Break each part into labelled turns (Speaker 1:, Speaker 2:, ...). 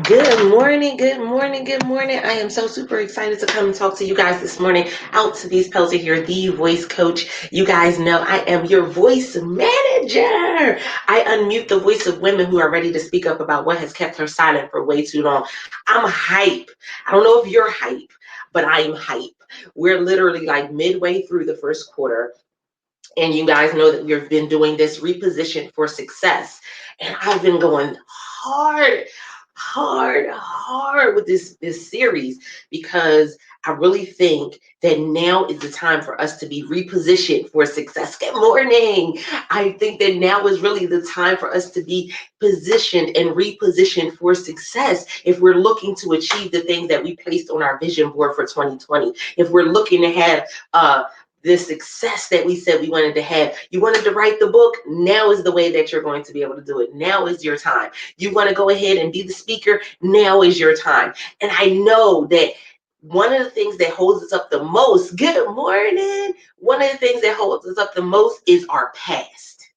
Speaker 1: Good morning, good morning, good morning. I am so super excited to come and talk to you guys this morning. Out to these Pelzer here, the voice coach. You guys know I am your voice manager. I unmute the voice of women who are ready to speak up about what has kept her silent for way too long. I'm hype. I don't know if you're hype, but I am hype. We're literally like midway through the first quarter. And you guys know that we've been doing this reposition for success. And I've been going hard with this series because I really think that now is the time for us to be repositioned for success. Good morning. I think that now is really the time for us to be positioned and repositioned for success if we're looking to achieve the things that we placed on our vision board for 2020. If we're looking to have the success that we said we wanted to have. You wanted to write the book? Now is the way that you're going to be able to do it. Now is your time. You want to go ahead and be the speaker? Now is your time. And I know that one of the things that holds us up the most, good morning, one of the things that holds us up the most is our past.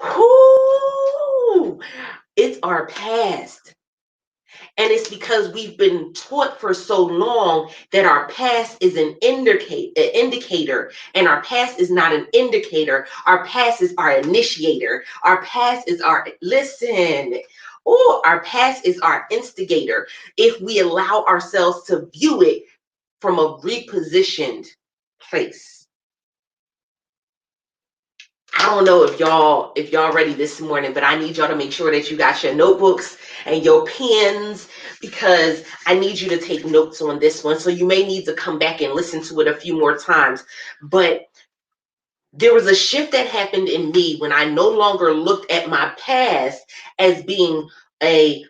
Speaker 1: Whoo! It's our past. And it's because we've been taught for so long that our past is an indicator, and our past is not an indicator. Our past is our initiator. Our past is listen. Oh, our past is our instigator. If we allow ourselves to view it from a repositioned place. I don't know if y'all ready this morning, but I need y'all to make sure that you got your notebooks and your pens because I need you to take notes on this one. So you may need to come back and listen to it a few more times. But there was a shift that happened in me when I no longer looked at my past as being a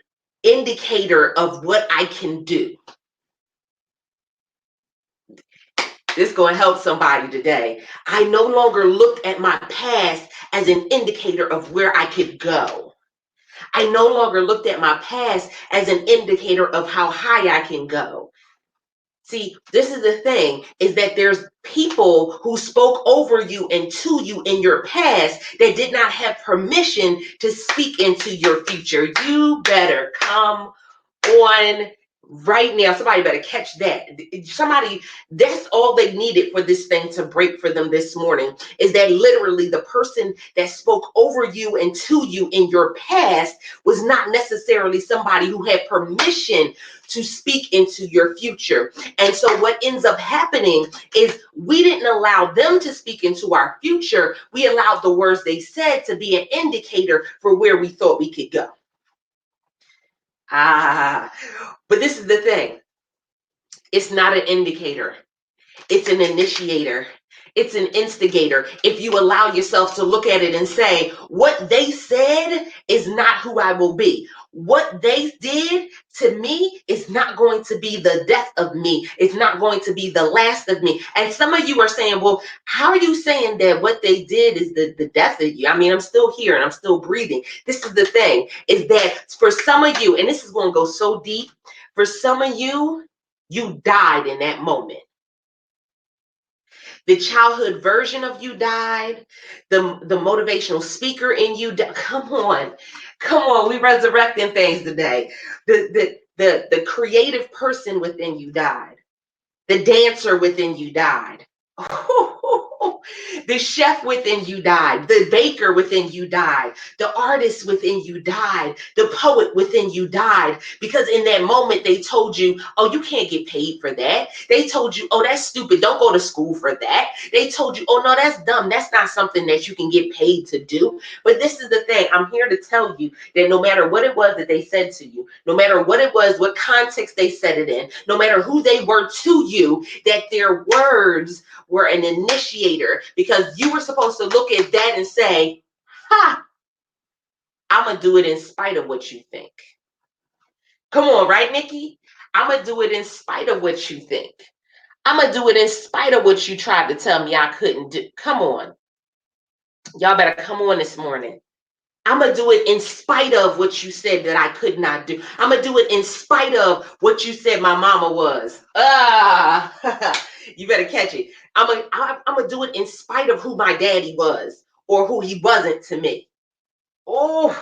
Speaker 1: indicator of what I can do. This is going to help somebody today. I no longer looked at my past as an indicator of where I could go. I no longer looked at my past as an indicator of how high I can go. See, this is the thing, is that there's people who spoke over you and to you in your past that did not have permission to speak into your future. You better come on right now. Somebody better catch that. Somebody, that's all they needed for this thing to break for them this morning, is that literally the person that spoke over you and to you in your past was not necessarily somebody who had permission to speak into your future. And so what ends up happening is we didn't allow them to speak into our future. We allowed the words they said to be an indicator for where we thought we could go. But this is the thing. It's not an indicator. It's an initiator. It's an instigator. If you allow yourself to look at it and say, what they said is not who I will be. What they did to me is not going to be the death of me. It's not going to be the last of me. And some of you are saying, well, how are you saying that what they did is the death of you? I mean, I'm still here and I'm still breathing. This is the thing, is that for some of you, and this is going to go so deep, for some of you, you died in that moment. The childhood version of you died. The motivational speaker in you died. Come on, we resurrecting things today. The creative person within you died. The dancer within you died. The chef within you died. The baker within you died. The artist within you died. The poet within you died. Because in that moment, they told you, oh, you can't get paid for that. They told you, oh, that's stupid. Don't go to school for that. They told you, oh, no, that's dumb. That's not something that you can get paid to do. But this is the thing. I'm here to tell you that no matter what it was that they said to you, no matter what it was, what context they said it in, no matter who they were to you, that their words were an initiator, because you were supposed to look at that and say, ha, I'm going to do it in spite of what you think. Come on, right, Nikki? I'm going to do it in spite of what you think. I'm going to do it in spite of what you tried to tell me I couldn't do. Come on. Y'all better come on this morning. I'm going to do it in spite of what you said that I could not do. I'm going to do it in spite of what you said my mama was. You better catch it. I'm going to do it in spite of who my daddy was or who he wasn't to me. Oh,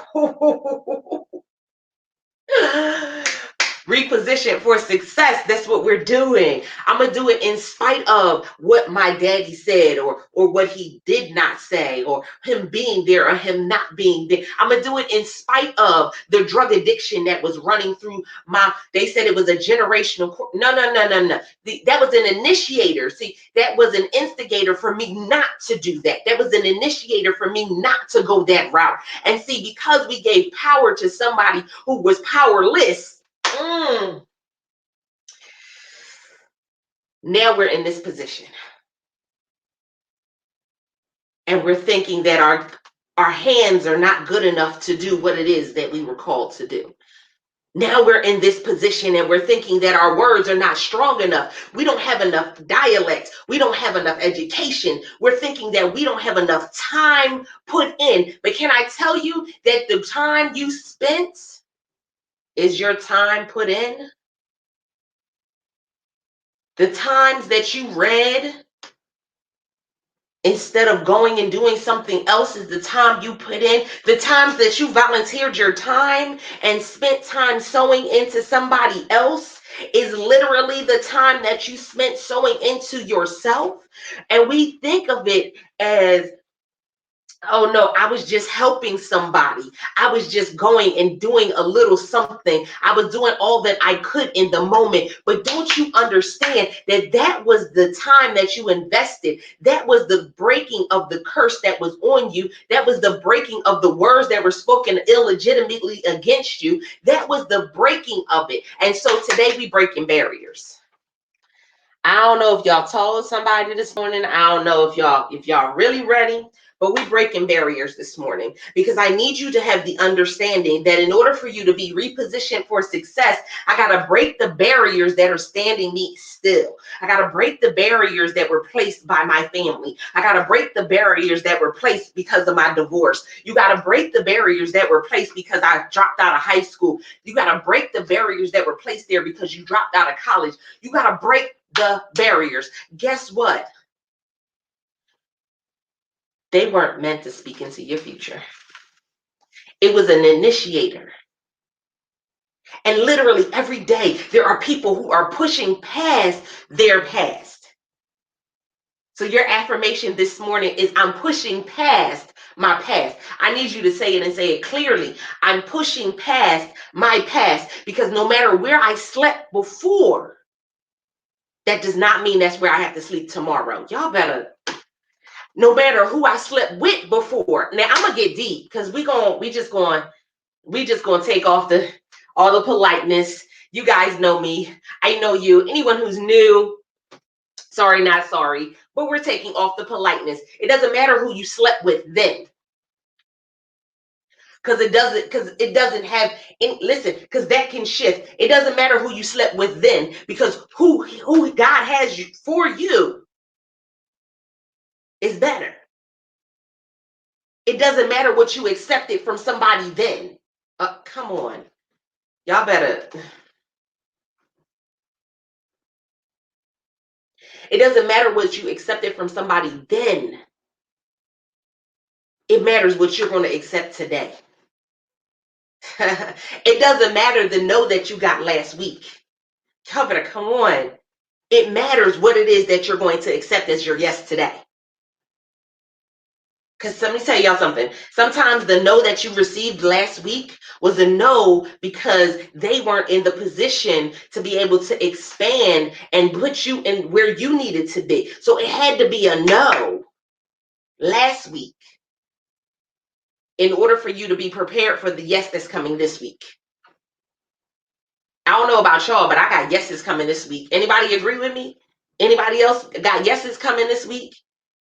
Speaker 1: Reposition for success. That's what we're doing. I'm gonna do it in spite of what my daddy said, or what he did not say, or him being there or him not being there. I'm gonna do it in spite of the drug addiction that was running through my. They said it was a generational. No, no, no, no, no. That was an initiator. See, that was an instigator for me not to do that. That was an initiator for me not to go that route. And see, because we gave power to somebody who was powerless. Now we're in this position, and we're thinking that our hands are not good enough to do what it is that we were called to do. Now we're in this position and we're thinking that our words are not strong enough. We don't have enough dialects. We don't have enough education. We're thinking that we don't have enough time put in. But can I tell you that the time you spent is your time put in? The times that you read instead of going and doing something else is the time you put in. The times that you volunteered your time and spent time sewing into somebody else is literally the time that you spent sewing into yourself. And we think of it as, oh no, I was just helping somebody. I was just going and doing a little something. I was doing all that I could in the moment. But don't you understand that that was the time that you invested? That was the breaking of the curse that was on you. That was the breaking of the words that were spoken illegitimately against you. That was the breaking of it. And so today we breaking barriers. I don't know if y'all told somebody this morning. I don't know if y'all really ready, but we breaking barriers this morning because I need you to have the understanding that in order for you to be repositioned for success, I got to break the barriers that are standing me still. I got to break the barriers that were placed by my family. I got to break the barriers that were placed because of my divorce. You got to break the barriers that were placed because I dropped out of high school. You got to break the barriers that were placed there because you dropped out of college. You got to break the barriers. Guess what? They weren't meant to speak into your future. It was an initiator. And literally every day, there are people who are pushing past their past. So your affirmation this morning is, I'm pushing past my past. I need you to say it and say it clearly. I'm pushing past my past because no matter where I slept before, that does not mean that's where I have to sleep tomorrow. Y'all better. No matter who I slept with before. Now I'm gonna get deep because we just gonna take off all the politeness. You guys know me. I know you. Anyone who's new, sorry, not sorry, but we're taking off the politeness. It doesn't matter who you slept with then. Because it doesn't have any, listen, because that can shift. It doesn't matter who you slept with then, because who God has you for you is better. It doesn't matter what you accepted from somebody then. Come on. Y'all better. It doesn't matter what you accepted from somebody then. It matters what you're going to accept today. It doesn't matter the no that you got last week. Y'all better come on. It matters what it is that you're going to accept as your yes today. Because let me tell y'all something. Sometimes the no that you received last week was a no because they weren't in the position to be able to expand and put you in where you needed to be. So it had to be a no last week in order for you to be prepared for the yes that's coming this week. I don't know about y'all, but I got yeses coming this week. Anybody agree with me? Anybody else got yeses coming this week?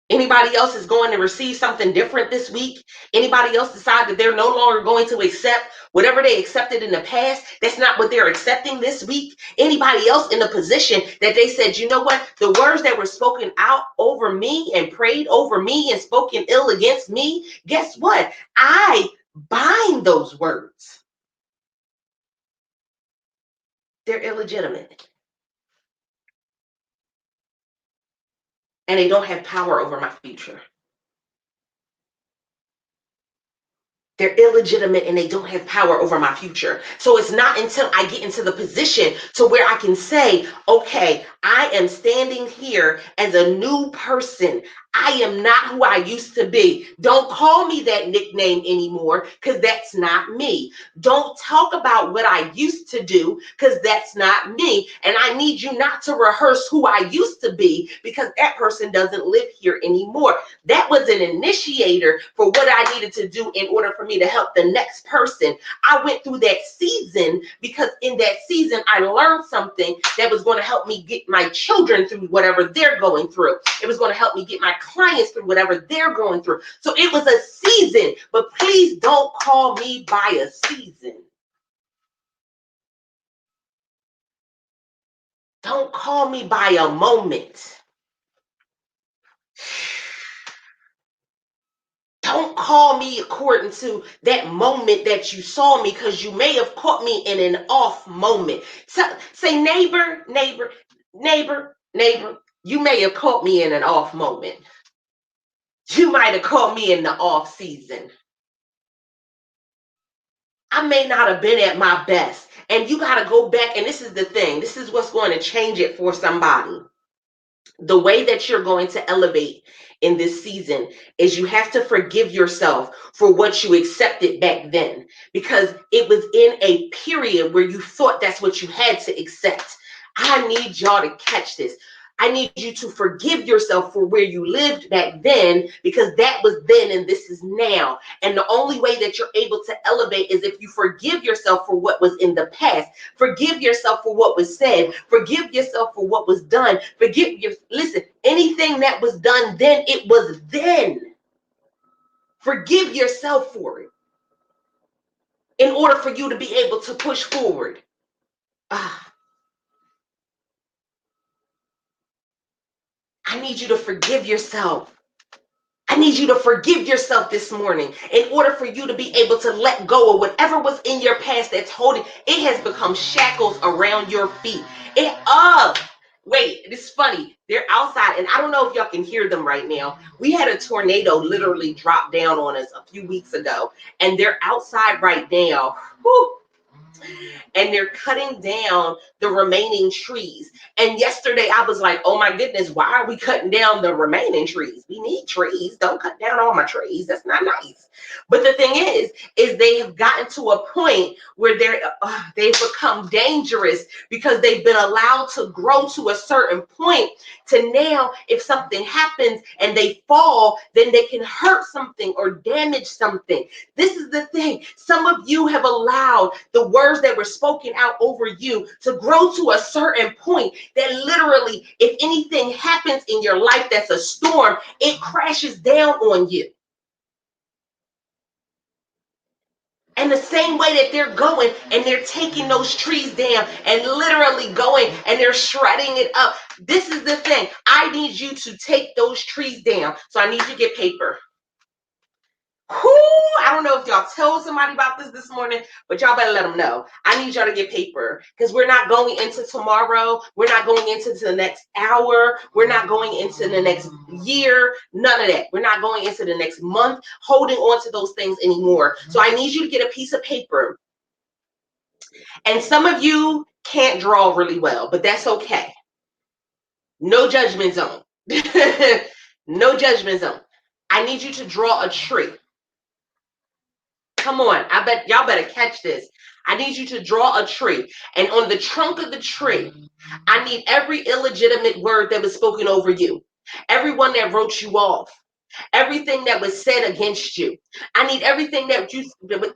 Speaker 1: Anybody else is going to receive something different this week? Anybody else decide that they're no longer going to accept whatever they accepted in the past? That's not what they're accepting this week. Anybody else in the position that they said, you know what? The words that were spoken out over me and prayed over me and spoken ill against me, guess what? I bind those words. They're illegitimate. And they don't have power over my future. They're illegitimate and they don't have power over my future. So it's not until I get into the position to where I can say, okay, I am standing here as a new person. I am not who I used to be. Don't call me that nickname anymore because that's not me. Don't talk about what I used to do because that's not me. And I need you not to rehearse who I used to be because that person doesn't live here anymore. That was an initiator for what I needed to do in order for me to help the next person. I went through that season because in that season, I learned something that was going to help me get my children through whatever they're going through. It was going to help me get my clients through whatever they're going through. So it was a season, but please don't call me by a season. Don't call me by a moment. Don't call me according to that moment that you saw me because you may have caught me in an off moment. So, say, neighbor, neighbor, neighbor, neighbor, you may have caught me in an off moment. You might have caught me in the off season. I may not have been at my best. And you got to go back. And this is the thing. This is what's going to change it for somebody. The way that you're going to elevate in this season is you have to forgive yourself for what you accepted back then, because it was in a period where you thought that's what you had to accept. I need y'all to catch this. I need you to forgive yourself for where you lived back then, because that was then and this is now. And the only way that you're able to elevate is if you forgive yourself for what was in the past. Forgive yourself for what was said. Forgive yourself for what was done. Listen, anything that was done then, it was then. Forgive yourself for it in order for you to be able to push forward. Ah, I need you to forgive yourself. I need you to forgive yourself this morning in order for you to be able to let go of whatever was in your past that's holding. It has become shackles around your feet. Wait, it's funny. They're outside, and I don't know if y'all can hear them right now. We had a tornado literally drop down on us a few weeks ago, and they're outside right now. Whew, and they're cutting down the remaining trees. And yesterday I was like, oh my goodness, why are we cutting down the remaining trees? We need trees. Don't cut down all my trees. That's not nice. But the thing is they have gotten to a point where they've become dangerous because they've been allowed to grow to a certain point to now, if something happens and they fall, then they can hurt something or damage something. This is the thing. Some of you have allowed the words that were spoken out over you to grow to a certain point that literally, if anything happens in your life that's a storm, it crashes down on you. And the same way that they're going and they're taking those trees down and literally going and they're shredding it up. This is the thing. I need you to take those trees down. So I need you to get paper. I don't know if y'all told somebody about this morning, but y'all better let them know. I need y'all to get paper because we're not going into tomorrow. We're not going into the next hour. We're not going into the next year. None of that. We're not going into the next month holding on to those things anymore. So I need you to get a piece of paper. And some of you can't draw really well, but that's okay. No judgment zone. No judgment zone. I need you to draw a tree. Come on, I bet y'all better catch this. I need you to draw a tree. And on the trunk of the tree, I need every illegitimate word that was spoken over you, everyone that wrote you off, everything that was said against you. I need everything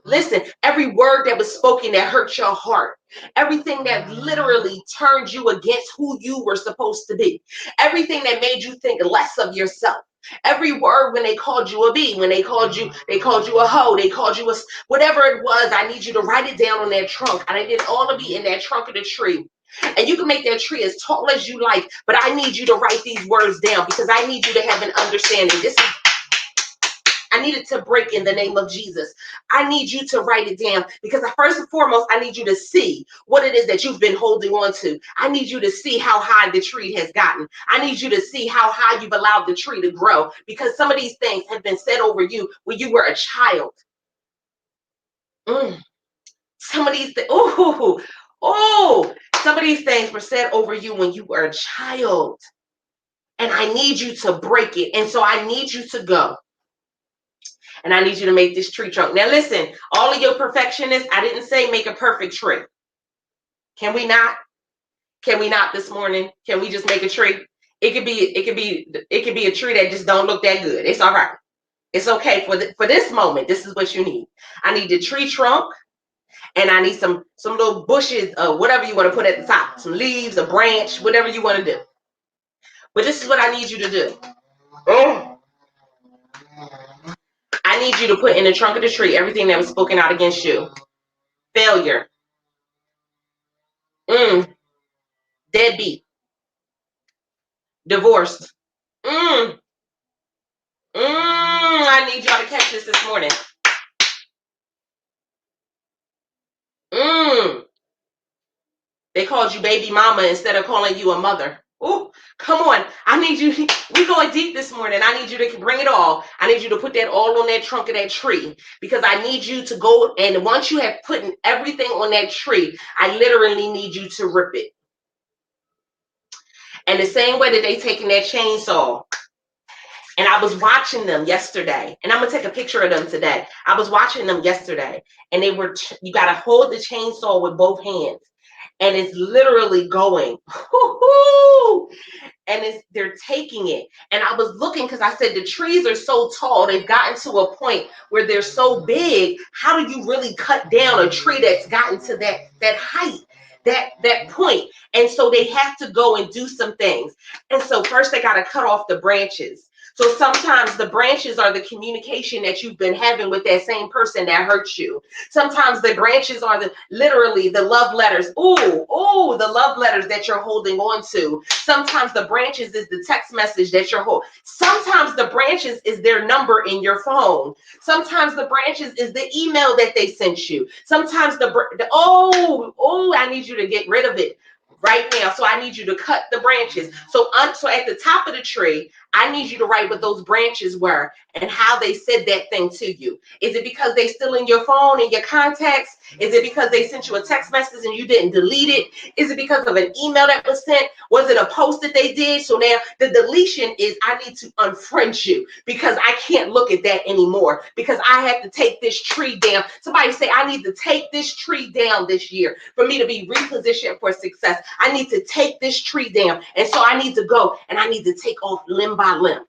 Speaker 1: listen, every word that was spoken that hurt your heart, everything that literally turned you against who you were supposed to be, everything that made you think less of yourself. Every word when they called you a bee, when they called you a hoe, they called you whatever it was. I need you to write it down on that trunk. And I need it all to be in that trunk of the tree. And you can make that tree as tall as you like, but I need you to write these words down because I need you to have an understanding. I need it to break in the name of Jesus. I need you to write it down because first and foremost, I need you to see what it is that you've been holding on to. I need you to see how high the tree has gotten. I need you to see how high you've allowed the tree to grow because some of these things have been said over you when you were a child. Mm. Some of these things, oh, some of these things were said over you when you were a child. And I need you to break it. And so I need you to go. And I need you to make this tree trunk. Now listen, all of your perfectionists, I didn't say make a perfect tree. Can we not? Can we not this morning? Can we just make a tree? It could be a tree that just don't look that good. It's all right. It's okay for this moment. This is what you need. I need the tree trunk, and I need some little bushes, whatever you want to put at the top, some leaves, a branch, whatever you want to do. But this is what I need you to do. Oh, I need you to put in the trunk of the tree everything that was spoken out against you. Failure, mm, deadbeat, divorced. Mm, I need y'all to catch this morning. Mm, they called you baby mama instead of calling you a mother. Oh, come on. I need you. We going deep this morning. I need you to bring it all. I need you to put that all on that trunk of that tree, because I need you to go. And once you have put everything on that tree, I literally need you to rip it. And the same way that they taking that chainsaw. And I was watching them yesterday, and I'm gonna take a picture of them today. I was watching them yesterday, and they were. You gotta hold the chainsaw with both hands, and it's literally going. And they're taking it. And I was looking, because I said the trees are so tall, they've gotten to a point where they're so big. How do you really cut down a tree that's gotten to that height, that point? And so they have to go and do some things. And so first they got to cut off the branches. So sometimes the branches are the communication that you've been having with that same person that hurts you. Sometimes the branches are literally the love letters. The love letters that you're holding on to. Sometimes the branches is the text message that you're holding. Sometimes the branches is their number in your phone. Sometimes the branches is the email that they sent you. Sometimes I need you to get rid of it right now. So I need you to cut the branches. So at the top of the tree, I need you to write what those branches were and how they said that thing to you. Is it because they still in your phone and your contacts? Is it because they sent you a text message and you didn't delete it? Is it because of an email that was sent? Was it a post that they did? So now the deletion is, I need to unfriend you because I can't look at that anymore, because I have to take this tree down. Somebody say, I need to take this tree down this year for me to be repositioned for success. I need to take this tree down. And so I need to go and I need to take off limb by limb.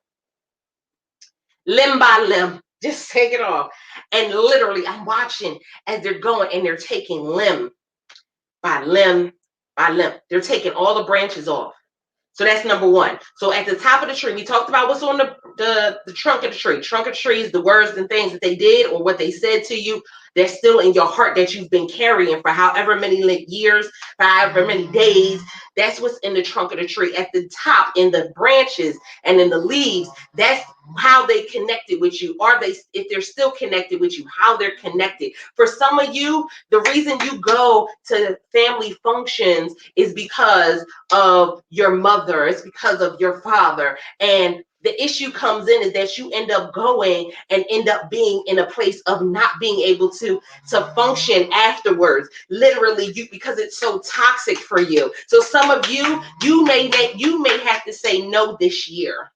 Speaker 1: Limb by limb. Just take it off. And literally, I'm watching as they're going and they're taking limb by limb by limb. They're taking all the branches off. So that's number one. So at the top of the tree, we talked about what's on the trunk of the tree. Trunk of the tree is the words and things that they did or what they said to you. They're still in your heart that you've been carrying for however many years, for however many days. That's what's in the trunk of the tree. At the top, in the branches and in the leaves, that's how they connected with you. Are they, if they're still connected with you, how they're connected. For some of you, the reason you go to family functions is because of your mother, it's because of your father. And the issue comes in is that you end up going and end up being in a place of not being able to function afterwards, literally, because it's so toxic for you. So some of you may have to say no this year.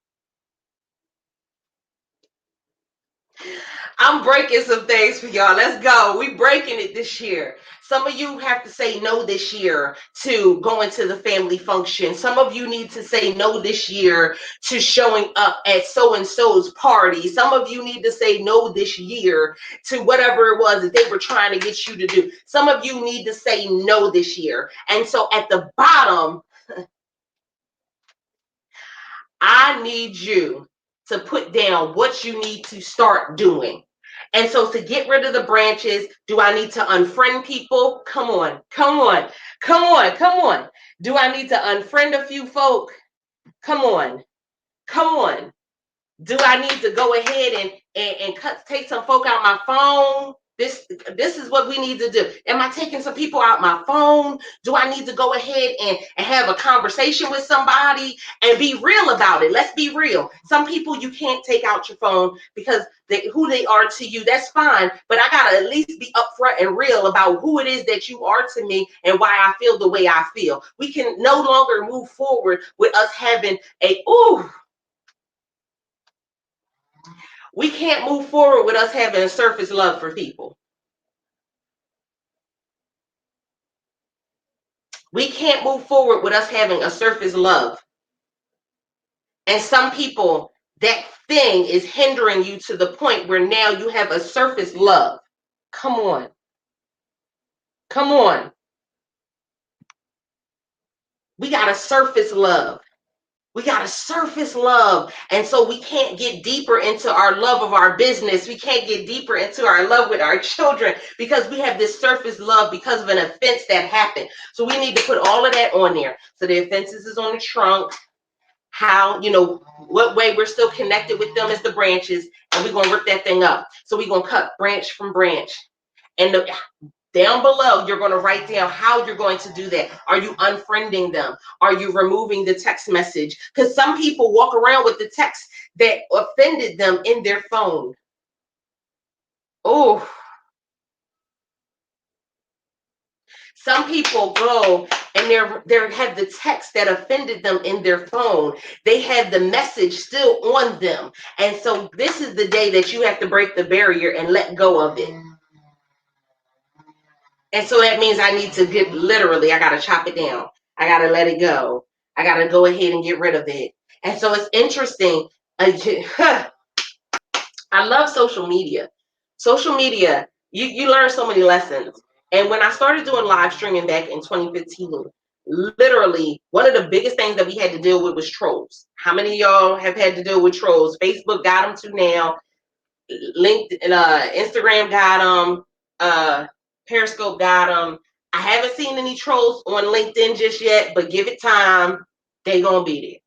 Speaker 1: I'm breaking some things for y'all. Let's go. We breaking it this year. Some of you have to say no this year to going to the family function. Some of you need to say no this year to showing up at so-and-so's party. Some of you need to say no this year to whatever it was that they were trying to get you to do. Some of you need to say no this year. And so at the bottom, I need you to put down what you need to start doing. And so to get rid of the branches, do I need to unfriend people? Come on, come on, come on, come on. Do I need to unfriend a few folk? Come on, come on. Do I need to go ahead and take some folk out my phone? This is what we need to do. Am I taking some people out my phone? Do I need to go ahead and have a conversation with somebody and be real about it? Let's be real. Some people you can't take out your phone because who they are to you, that's fine. But I gotta at least be upfront and real about who it is that you are to me and why I feel the way I feel. We can no longer move forward with us having we can't move forward with us having a surface love for people. We can't move forward with us having a surface love. And some people, that thing is hindering you to the point where now you have a surface love. Come on. Come on. We got a surface love. We got a surface love. And so we can't get deeper into our love of our business. We can't get deeper into our love with our children because we have this surface love because of an offense that happened. So we need to put all of that on there. So the offenses is on the trunk. How, what way we're still connected with them as the branches, and we're going to rip that thing up. So we're going to cut branch from branch. And down below, you're going to write down how you're going to do that. Are you unfriending them? Are you removing the text message? Because some people walk around with the text that offended them in their phone. Oh, some people go and they have the text that offended them in their phone. They have the message still on them. And so this is the day that you have to break the barrier and let go of it. And so that means I need to I got to chop it down. I got to let it go. I got to go ahead and get rid of it. And so it's interesting. I love social media. Social media, you learn so many lessons. And when I started doing live streaming back in 2015, literally one of the biggest things that we had to deal with was trolls. How many of y'all have had to deal with trolls? Facebook got them too now. LinkedIn, Instagram got them. Periscope got them. I haven't seen any trolls on LinkedIn just yet, but give it time. They gonna be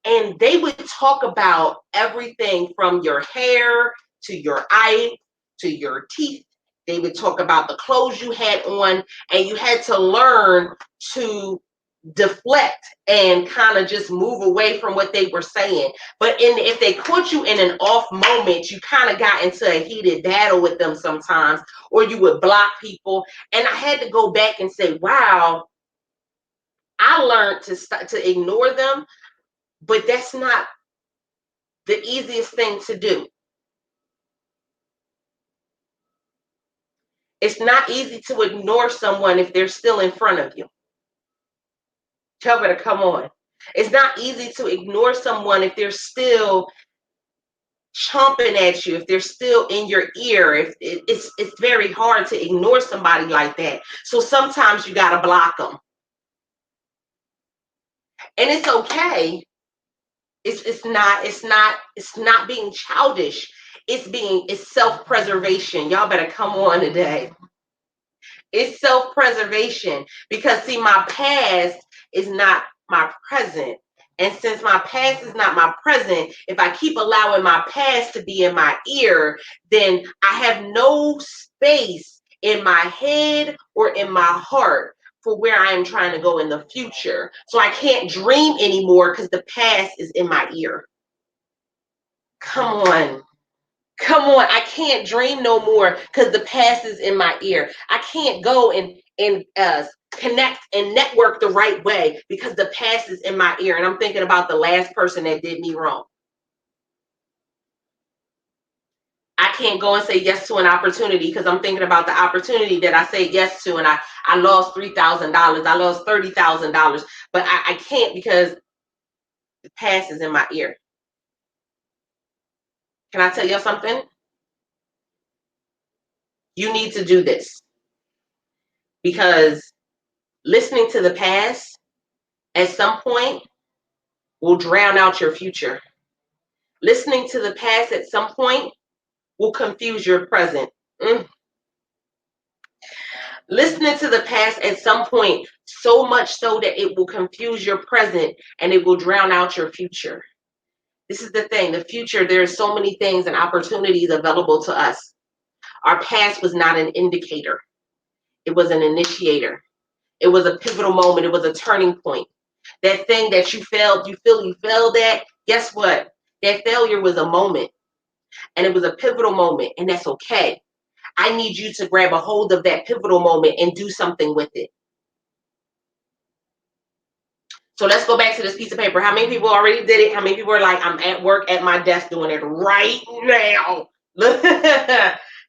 Speaker 1: there. And they would talk about everything from your hair to your eye to your teeth. They would talk about the clothes you had on, and you had to learn to deflect and kind of just move away from what they were saying. But if they caught you in an off moment, you kind of got into a heated battle with them sometimes, or you would block people. And I had to go back and say, wow, I learned to ignore them, but that's not the easiest thing to do. It's not easy to ignore someone if they're still in front of you. Tell me to come on. It's not easy to ignore someone if they're still chomping at you, if they're still in your ear. If it's very hard to ignore somebody like that. So sometimes you got to block them. And it's okay. It's not being childish. It's self-preservation. Y'all better come on today. It's self-preservation because see, my past is not my present. And since my past is not my present, if I keep allowing my past to be in my ear, then I have no space in my head or in my heart for where I am trying to go in the future. So I can't dream anymore because the past is in my ear. Come on. Come on, I can't dream no more because the past is in my ear. I can't go and connect and network the right way because the past is in my ear. And I'm thinking about the last person that did me wrong. I can't go and say yes to an opportunity because I'm thinking about the opportunity that I said yes to, and I lost $3,000. I lost $30,000, but I can't because the past is in my ear. Can I tell you something? You need to do this because listening to the past at some point will drown out your future. Listening to the past at some point will confuse your present. Listening to the past at some point, so much so that it will confuse your present and it will drown out your future. This is the thing, the future, there are so many things and opportunities available to us. Our past was not an indicator. It was an initiator. It was a pivotal moment. It was a turning point. That thing that you failed, you failed at, guess what? That failure was a moment, and it was a pivotal moment, and that's okay. I need you to grab a hold of that pivotal moment and do something with it. So let's go back to this piece of paper. How many people already did it? How many people are like, I'm at work at my desk doing it right now?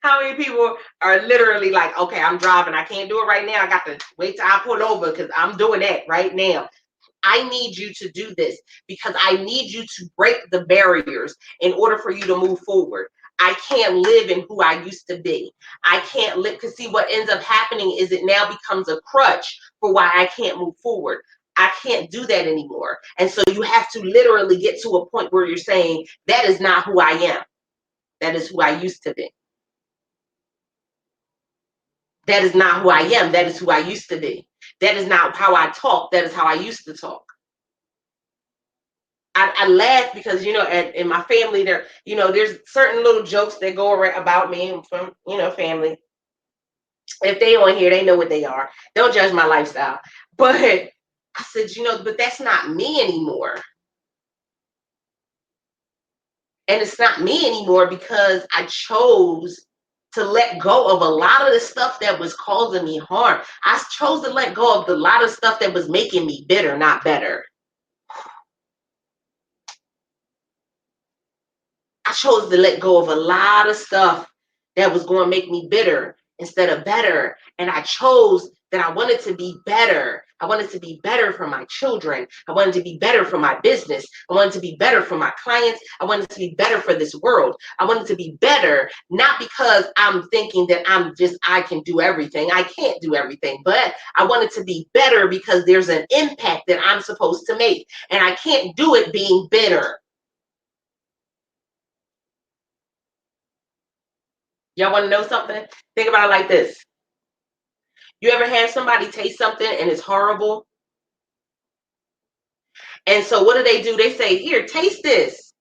Speaker 1: How many people are literally like, okay, I'm driving. I can't do it right now. I got to wait till I pull over because I'm doing that right now. I need you to do this because I need you to break the barriers in order for you to move forward. I can't live in who I used to be. I can't live, because see, what ends up happening is it now becomes a crutch for why I can't move forward. I can't do that anymore. And so you have to literally get to a point where you're saying, that is not who I am. That is who I used to be. That is not who I am. That is who I used to be. That is not how I talk. That is how I used to talk. I laugh because, in my family, there's certain little jokes that go around about me from, family. If they on here, they know what they are. Don't judge my lifestyle. But I said, but that's not me anymore. And it's not me anymore because I chose to let go of a lot of the stuff that was causing me harm. I chose to let go of a lot of stuff that was making me bitter, not better. I chose to let go of a lot of stuff that was going to make me bitter instead of better. And I chose that I wanted to be better. I wanted to be better for my children. I wanted to be better for my business. I wanted to be better for my clients. I wanted to be better for this world. I wanted to be better, not because I'm thinking that I can do everything. I can't do everything, but I wanted to be better because there's an impact that I'm supposed to make. And I can't do it being bitter. Y'all want to know something? Think about it like this. You ever had somebody taste something and it's horrible? And so what do? They say, here, taste this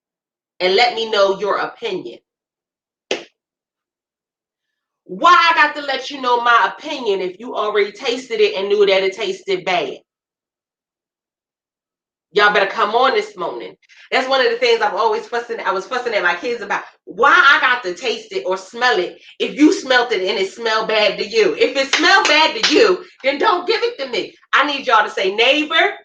Speaker 1: and let me know your opinion. Why I got to let you know my opinion if you already tasted it and knew that it tasted bad? Y'all better come on this morning. That's one of the things I was fussing at my kids about. Why I got to taste it or smell it if you smelled it and it smelled bad to you? If it smelled bad to you, then don't give it to me. I need y'all to say, neighbor.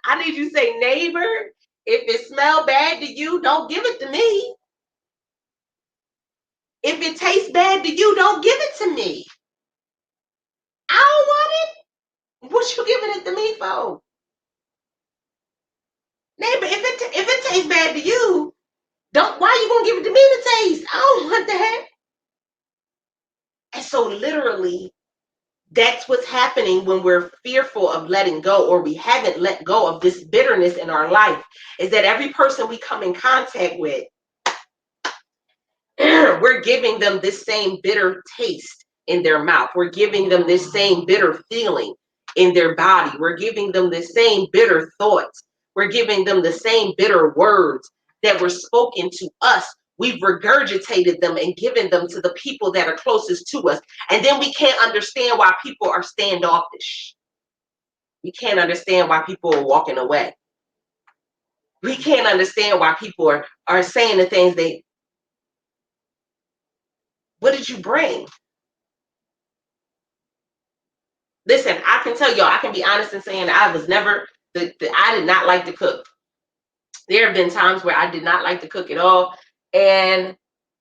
Speaker 1: I need you to say, neighbor. If it smelled bad to you, don't give it to me. If it tastes bad to you, don't give it to me. I don't want it. What you giving it to me for? Neighbor, if it tastes bad to you, why you gonna give it to me to taste? I don't want that. And so literally, that's what's happening when we're fearful of letting go, or we haven't let go of this bitterness in our life, is that every person we come in contact with, we're giving them this same bitter taste in their mouth. We're giving them this same bitter feeling in their body. We're giving them the same bitter thoughts. We're giving them the same bitter words that were spoken to us. We've regurgitated them and given them to the people that are closest to us. And then we can't understand why people are standoffish. We can't understand why people are walking away. We can't understand why people are saying the things what did you bring? Listen, I can tell y'all, I can be honest in saying I was never, I did not like to cook. There have been times where I did not like to cook at all, and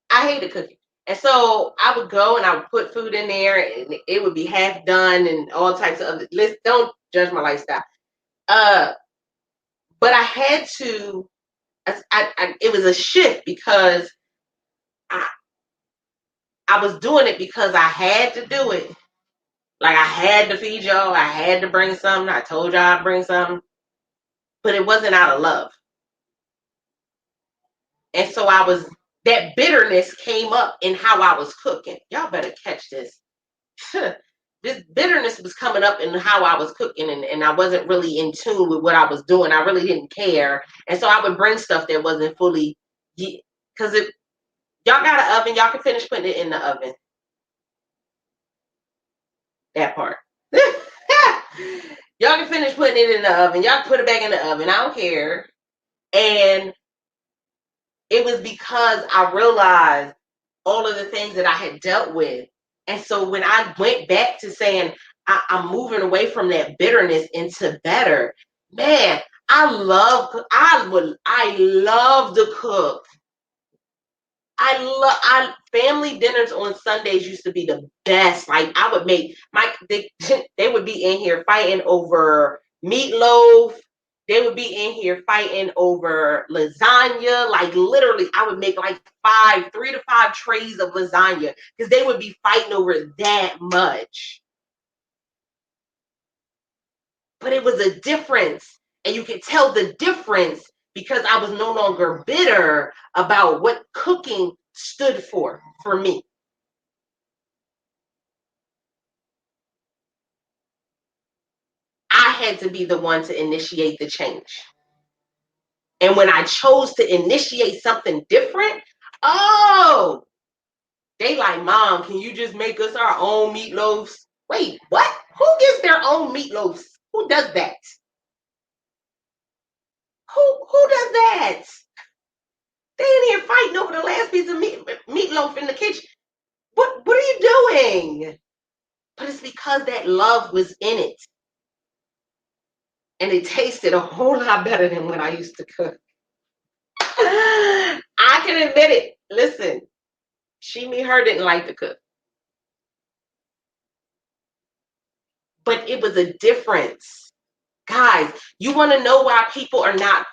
Speaker 1: I hated cooking. And so I would go and I would put food in there, and it would be half done and all types of other. Listen, don't judge my lifestyle. But I had to. It was a shift because I, I was doing it because I had to do it. Like I had to feed y'all. I had to bring something. I told y'all I'd bring something, but it wasn't out of love. And so that bitterness came up in how I was cooking. Y'all better catch this. This bitterness was coming up in how I was cooking, and I wasn't really in tune with what I was doing. I really didn't care. And so I would bring stuff that wasn't fully, Because if y'all got an oven, y'all can finish putting it in the oven. That part. Y'all can finish putting it in the oven. Y'all can put it back in the oven. I don't care. And it was because I realized all of the things that I had dealt with. And so when I went back to saying I'm moving away from that bitterness into better, man, I love to cook. I family dinners on Sundays used to be the best. Like I would make they would be in here fighting over meatloaf. They would be in here fighting over lasagna. Like literally, I would make like 3 to 5 trays of lasagna because they would be fighting over that much. But it was a difference. And you could tell the difference because I was no longer bitter about what cooking stood for me. I had to be the one to initiate the change. And when I chose to initiate something different, oh, they like, Mom, can you just make us our own meatloaves? Wait, what? Who gets their own meatloaves? Who does that? Who does that? They in here fighting over the last piece of meatloaf in the kitchen. What are you doing? But it's because that love was in it. And it tasted a whole lot better than when I used to cook. I can admit it. Listen, her didn't like to cook. But it was a difference. Guys, you want to know why people are not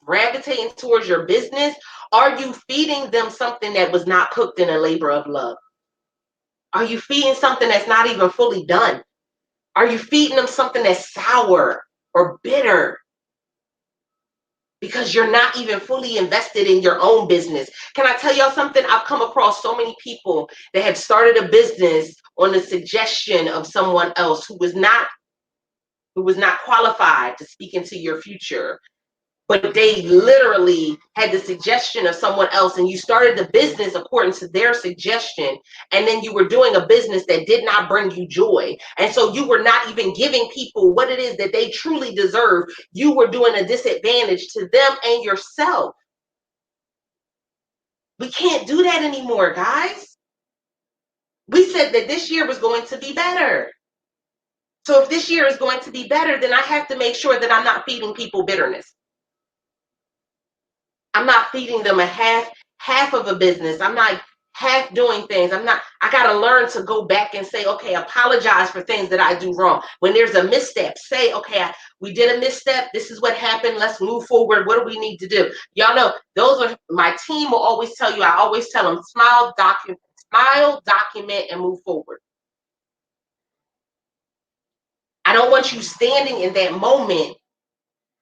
Speaker 1: gravitating towards your business? Are you feeding them something that was not cooked in a labor of love? Are you feeding something that's not even fully done? Are you feeding them something that's sour or bitter? Because you're not even fully invested in your own business. Can I tell y'all something? I've come across so many people that have started a business on the suggestion of someone else who was not qualified to speak into your future, but they literally had the suggestion of someone else, and you started the business according to their suggestion, and then you were doing a business that did not bring you joy, and so you were not even giving people what it is that they truly deserve. You were doing a disadvantage to them and yourself. We can't do that anymore, guys. We said that this year was going to be better. So if this year is going to be better, then I have to make sure that I'm not feeding people bitterness. I'm not feeding them a half of a business. I'm not half doing things. I got to learn to go back and say, okay, apologize for things that I do wrong. When there's a misstep, say, okay, we did a misstep. This is what happened. Let's move forward. What do we need to do? Y'all know, those are my team will always tell you. I always tell them, smile, document, and move forward. I don't want you standing in that moment.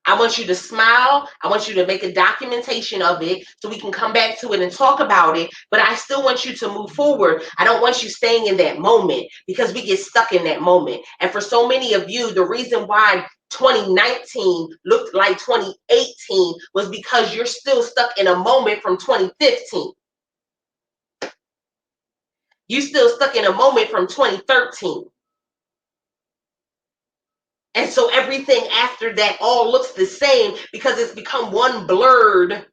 Speaker 1: I want you to smile. I want you to make a documentation of it so we can come back to it and talk about it. But I still want you to move forward. I don't want you staying in that moment because we get stuck in that moment. And for so many of you, the reason why 2019 looked like 2018 was because you're still stuck in a moment from 2015. You're still stuck in a moment from 2013. And so everything after that all looks the same because it's become one blurred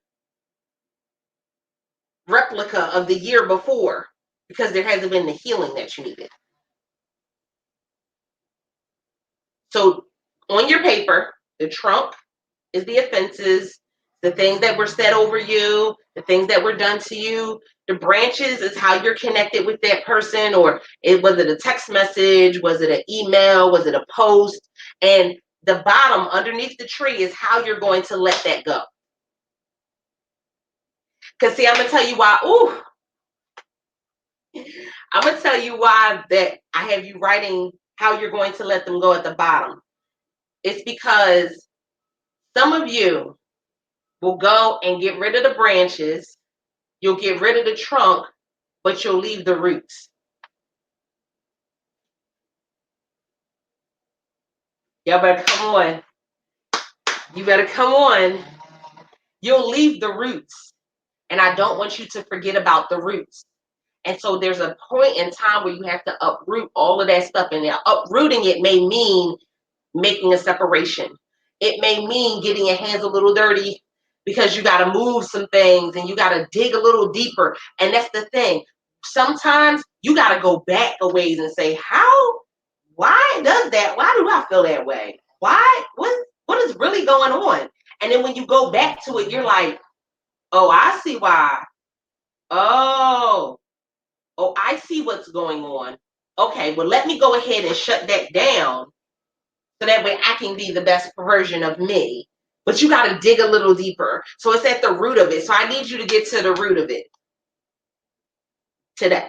Speaker 1: replica of the year before because there hasn't been the healing that you needed. So on your paper, the trunk is the offenses, the things that were said over you, the things that were done to you. The branches is how you're connected with that person, or was it a text message? Was it an email? Was it a post? And the bottom underneath the tree is how you're going to let that go. Because see, I'm going to tell you why. I'm going to tell you why that I have you writing how you're going to let them go at the bottom. It's because some of you will go and get rid of the branches, you'll get rid of the trunk, but you'll leave the roots. Y'all better come on. You better come on. You'll leave the roots. And I don't want you to forget about the roots. And so there's a point in time where you have to uproot all of that stuff. And uprooting it may mean making a separation. It may mean getting your hands a little dirty because you got to move some things and you got to dig a little deeper. And that's the thing. Sometimes you got to go back a ways and say, how, why does that? Why do I feel that way? Why? What is really going on? And then when you go back to it, you're like, oh, I see why. Oh, I see what's going on. Okay, well, let me go ahead and shut that down so that way I can be the best version of me. But you got to dig a little deeper. So it's at the root of it. So I need you to get to the root of it today.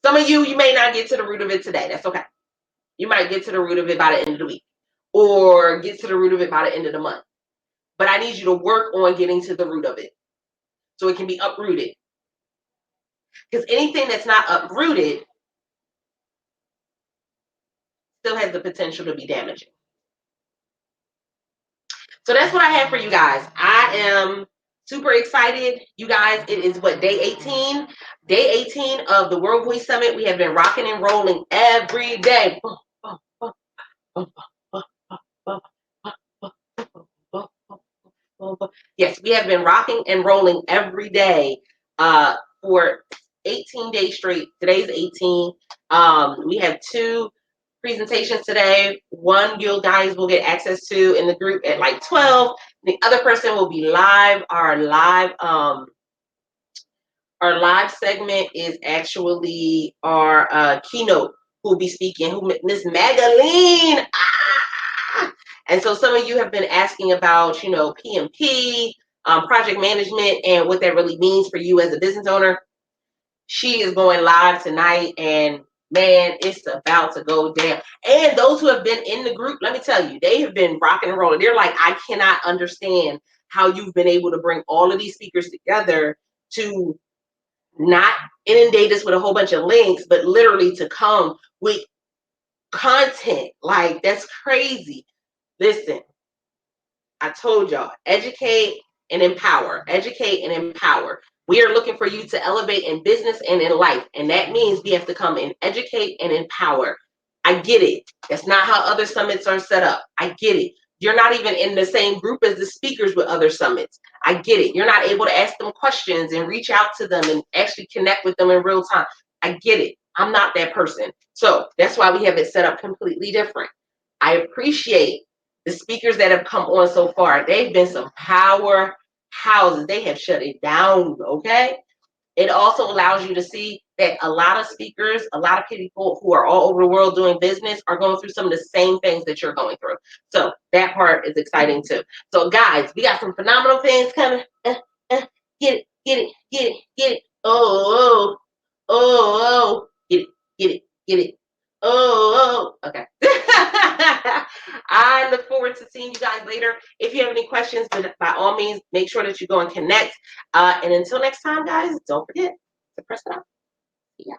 Speaker 1: Some of you may not get to the root of it today. That's okay. You might get to the root of it by the end of the week or get to the root of it by the end of the month. But I need you to work on getting to the root of it so it can be uprooted. Because anything that's not uprooted still has the potential to be damaging. So that's what I have for you guys. I am super excited. You guys, it is what, day 18? Day 18 of the World Voice Summit. We have been rocking and rolling every day. Yes, we have been rocking and rolling every day for 18 days straight. Today's 18. We have 2 presentations today. One you guys will get access to in the group at like 12. The other person will be live. Our live segment is actually our keynote who will be speaking, who Miss Magaline. And so some of you have been asking about, PMP, project management, and what that really means for you as a business owner. She is going live tonight, and man, it's about to go down. And those who have been in the group, let me tell you, they have been rocking and rolling. They're like, I cannot understand how you've been able to bring all of these speakers together to not inundate us with a whole bunch of links, but literally to come with content. Like, that's crazy. Listen, I told y'all, educate and empower. Educate and empower. We are looking for you to elevate in business and in life. And that means we have to come and educate and empower. I get it. That's not how other summits are set up. I get it. You're not even in the same group as the speakers with other summits. I get it. You're not able to ask them questions and reach out to them and actually connect with them in real time. I get it. I'm not that person. So that's why we have it set up completely different. I appreciate the speakers that have come on so far. They've been some powerhouses. They have shut it down, okay? It also allows you to see that a lot of speakers, a lot of people who are all over the world doing business are going through some of the same things that you're going through. So that part is exciting too. So guys, we got some phenomenal things coming. Get it, get it, get it, get it. Oh, oh, oh, oh. Get it, get it, get it. Oh, oh. Okay. I look forward to seeing you guys later. If you have any questions, by all means, make sure that you go and connect. And until next time, guys, don't forget to press it out. Yeah.